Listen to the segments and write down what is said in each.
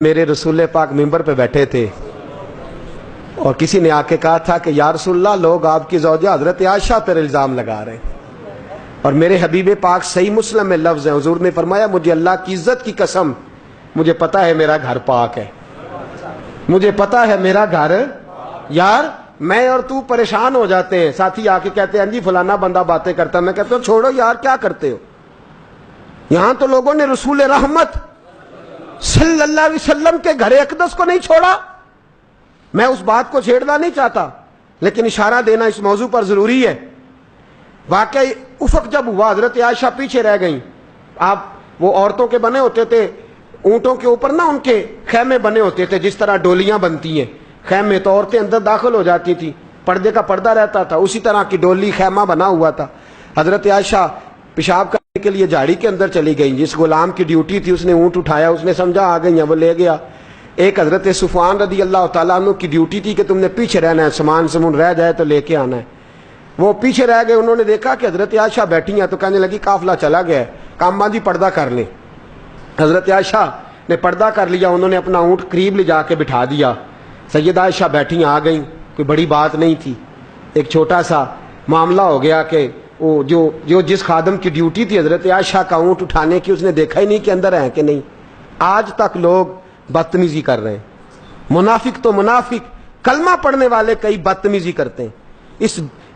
मेरे रसूल पाक मिंबर पे बैठे थे और किसी ने आके कहा था कि या रसूलल्लाह, लोग आपकी ज़ौजा हज़रत आयशा पर इल्ज़ाम लगा रहे हैं। और मेरे हबीब पाक सही मुस्लिम में लफ्ज़ है, हुजूर ने फरमाया मुझे अल्लाह की इज़्ज़त की कसम, मुझे पता है मेरा घर पाक है, मुझे पता है मेरा घर। यार मैं और तू परेशान हो जाते हैं, साथी आके कहते हैं जी फलाना बंदा बातें करता है, मैं कहता हूँ छोड़ो यार क्या करते हो। यहां तो लोगों ने रसूल रहमत सल्लल्लाहु अलैहि वसल्लम के घर अक़दस को नहीं छोड़ा। मैं उस बात को छेड़ना नहीं चाहता, लेकिन इशारा देना इस मौजू पर जरूरी है। वाकई उफक जब हुआ, हजरत आयशा पीछे रह गई। आप वो औरतों के बने होते थे, ऊंटों के ऊपर ना उनके खैमे बने होते थे, जिस तरह डोलियां बनती हैं खैमे, तो औरतें अंदर दाखिल हो जाती थी, पर्दे का पर्दा रहता था, उसी तरह की डोली खैमा बना हुआ था। हजरत आयशा पेशाब करने के लिए झाड़ी के अंदर चली गई। जिस गुलाम की ड्यूटी थी उसने ऊंट उठाया, उसने समझा आ गई है, वो ले गया। एक हजरत सुफान रदी अल्लाह तआला अन्हु की ड्यूटी थी कि तुमने पीछे रहना है, सामान समून रह जाए तो लेके आना है। वो पीछे रह गए। उन्होंने देखा कि हजरत आयशा बैठी हैं, तो कहने लगी काफिला चला गया है, काम बांधी पर्दा कर ले। हजरत आयशा ने पर्दा कर लिया, उन्होंने अपना ऊंट करीब ले जाके बिठा दिया। सैयदा आयशा बैठी आ गई, कोई बड़ी बात नहीं थी, एक छोटा सा मामला हो गया कि वो जो जिस खादम की ड्यूटी थी हजरत आयशा का ऊंट उठाने की, उसने देखा ही नहीं कि अंदर है कि नहीं। आज तक लोग बदतमीजी कर रहे हैं। मुनाफिक तो मुनाफिक, कलमा पढ़ने वाले कई बदतमीजी करते हैं।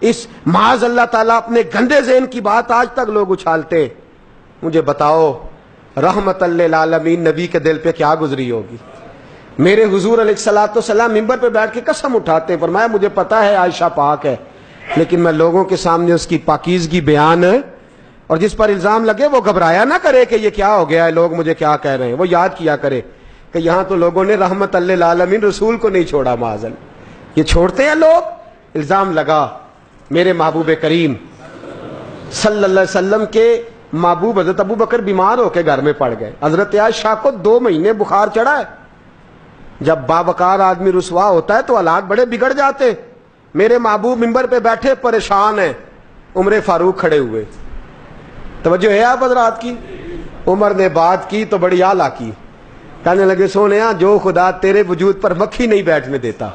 इस माज अल्लाह ताला अपने गंदे ज़हन की बात आज तक लोग उछालते। मुझे बताओ रहमतल लिल आलमीन नबी के दिल पे क्या गुजरी होगी। मेरे हुजूर अलैहिस्सलाम मिंबर पे बैठ के कसम उठाते हैं, फरमाया मुझे पता है आयशा पाक है, लेकिन मैं लोगों के सामने उसकी पाकीज़गी बयान और जिस पर इल्जाम लगे वो घबराया ना करे कि ये क्या हो गया है, लोग मुझे क्या कह रहे हैं। वो याद किया करे कि यहां तो लोगों ने रहमतल लिल आलमीन रसूल को नहीं छोड़ा। माज़ल ये छोड़ते हैं लोग। इल्जाम लगा मेरे महबूब करीम सल्लल्लाहु अलैहि वसल्लम के महबूब हजरत अबू बकर बीमार होकर घर में पड़ गए। हजरत आयशा को 2 महीने बुखार चढ़ा है। जब बावकार आदमी रुसवा होता है तो हालात बड़े बिगड़ जाते। मेरे महबूब मिंबर पे बैठे परेशान है, उमर फारूक खड़े हुए। तवज्जो है आप हजरात की। उमर ने बात की तो बड़ी आला की, कहने लगे सोनिया जो खुदा तेरे वजूद पर मक्खी नहीं बैठने देता,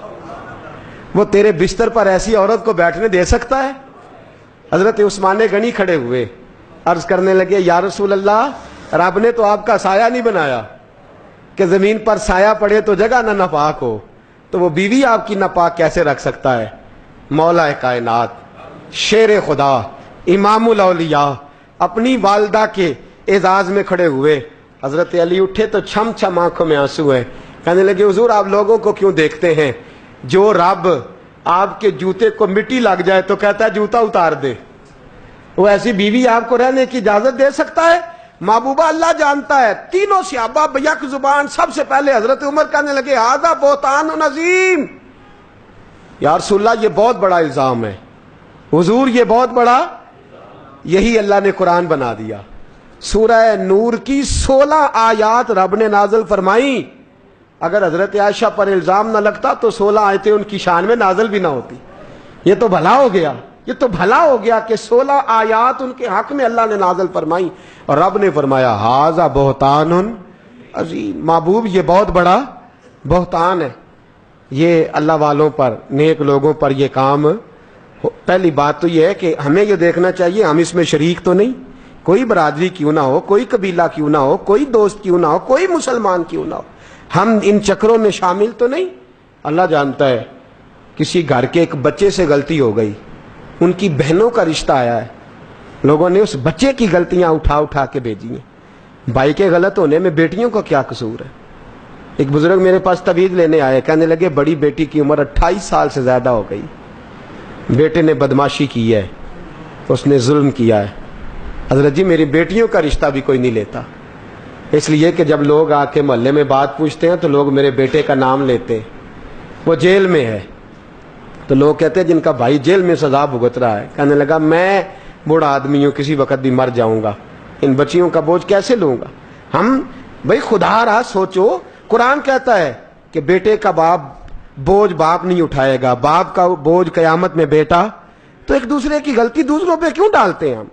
वो तेरे बिस्तर पर ऐसी औरत को बैठने दे सकता है। हजरत उस्मान गनी खड़े हुए, अर्ज करने लगे या रसूल अल्लाह, रब ने तो आपका साया नहीं बनाया कि जमीन पर साया पड़े तो जगह ना नापाक हो, तो वो बीवी आपकी नापाक कैसे रख सकता है। मौला कायनात शेर खुदा इमामुल औलिया अपनी वालदा के एजाज में खड़े हुए। हजरत अली उठे तो छम छम आंखों में आंसू है। कहने लगे हुजूर आप लोगों को क्यों देखते हैं, जो रब आपके जूते को मिट्टी लग जाए तो कहता है जूता उतार दे, वो ऐसी बीवी आपको रहने की इजाजत दे सकता है। महबूबा अल्लाह जानता है। तीनों सहाबा बयक जुबान सबसे पहले हजरत उमर कहने लगे हादा बोतान नजीम, या रसूलल्लाह ये बहुत बड़ा इल्जाम है, हुजूर ये बहुत बड़ा। यही अल्लाह ने कुरान बना दिया। सूरह नूर की 16 आयात रब ने नाजल फरमाई। अगर हजरत आयशा पर इल्जाम न लगता तो 16 आयतें उनकी शान में नाजल भी ना होती। ये तो भला हो गया, ये तो भला हो गया कि 16 आयात उनके हक में अल्लाह ने नाजल फरमाई। और रब ने फरमाया हाजा बोहतानुन अजीम, महबूब ये बहुत बड़ा बोहतान है। ये अल्लाह वालों पर, नेक लोगों पर ये काम। पहली बात तो ये है कि हमें ये देखना चाहिए हम इसमें शरीक तो नहीं। कोई बरादरी क्यों ना हो, कोई कबीला क्यों ना हो, कोई दोस्त क्यों ना हो, कोई मुसलमान क्यों ना हो, हम इन चक्रों में शामिल तो नहीं। अल्लाह जानता है किसी घर के एक बच्चे से गलती हो गई, उनकी बहनों का रिश्ता आया है, लोगों ने उस बच्चे की गलतियां उठा उठा के भेजी हैं। भाई के गलत होने में बेटियों का क्या कसूर है। एक बुजुर्ग मेरे पास तवीज़ लेने आए, कहने लगे बड़ी बेटी की उम्र 28 साल से ज्यादा हो गई, बेटे ने बदमाशी की है, उसने जुल्म किया है। हजरत जी मेरी बेटियों का रिश्ता भी कोई नहीं लेता, इसलिए कि जब लोग आके मोहल्ले में बात पूछते हैं तो लोग मेरे बेटे का नाम लेते हैं। वो जेल में है तो लोग कहते हैं जिनका भाई जेल में सजा भुगत रहा है। कहने लगा मैं बूढ़ा आदमी हूं, किसी वक्त भी मर जाऊंगा, इन बच्चियों का बोझ कैसे लूंगा। हम भाई खुदा रहा सोचो, कुरान कहता है कि बेटे का बोझ बाप नहीं उठाएगा, बाप का बोझ कयामत में बेटा। तो एक दूसरे की गलती दूसरों पे क्यों डालते हैं हम।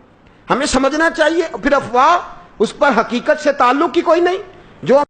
हमें समझना चाहिए। फिर अफवाह उस पर हकीकत से ताल्लुक ही कोई नहीं। जो